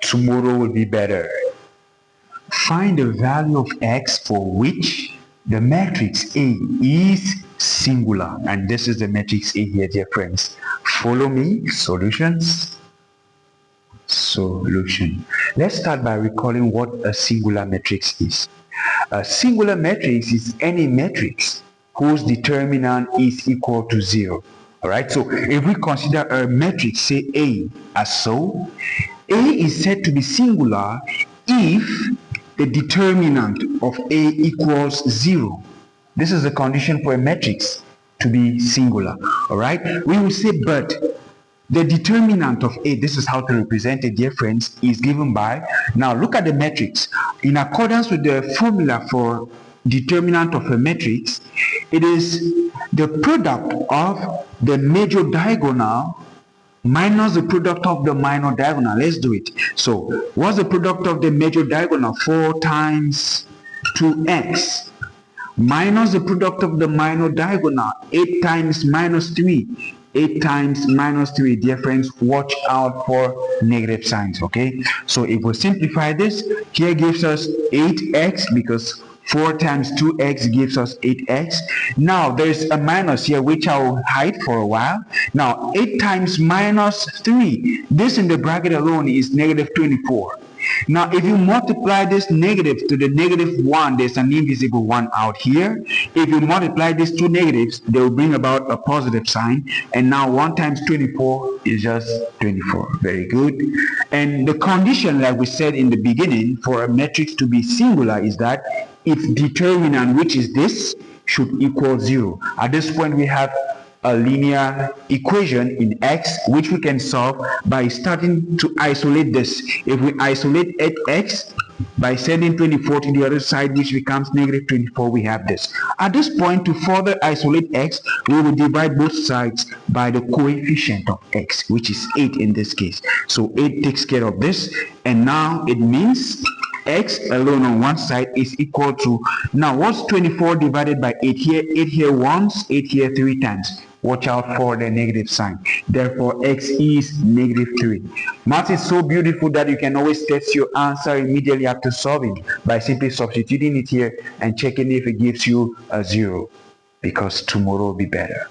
tomorrow will be better. Find the value of x for which the matrix A is singular. And this is the matrix A here, dear friends. Follow me. Solutions. Solution. Let's start by recalling what a singular matrix is. A singular matrix is any matrix whose determinant is equal to 0. Alright, so if we consider a matrix, say A, as so, A is said to be singular if the determinant of A equals 0. This is the condition for a matrix to be singular. Alright, we will say, but the determinant of A, this is how to represent it, dear friends, is given by, now look at the matrix. In accordance with the formula for determinant of a matrix, it is the product of the major diagonal minus the product of the minor diagonal. Let's do it. So, what's the product of the major diagonal? 4 times 2x minus the product of the minor diagonal, 8 times minus 3. 8 times minus 3, dear friends, watch out for negative signs, okay? So if we simplify this, here gives us 8x because 4 times 2x gives us 8x. Now there's a minus here which I will hide for a while. Now 8 times minus 3, this in the bracket alone is negative 24. Now if you multiply this negative to the negative 1, there's an invisible 1 out here. If you multiply these two negatives, they will bring about a positive sign. And now 1 times 24 is just 24. Very good. And the condition, like we said in the beginning, for a matrix to be singular is that its determinant, which is this, should equal 0. At this point we have a linear equation in x which we can solve by starting to isolate this. If we isolate x by sending 24 to the other side, which becomes negative 24, we have this. At this point, to further isolate x, we will divide both sides by the coefficient of x, which is 8 in this case. So 8 takes care of this, and now it means x alone on one side is equal to, now what's 24 divided by 8 here? 8 here once, 8 here 3 times. Watch out for the negative sign. Therefore, x is negative 3. Math is so beautiful that you can always test your answer immediately after solving by simply substituting it here and checking if it gives you a 0, because tomorrow will be better.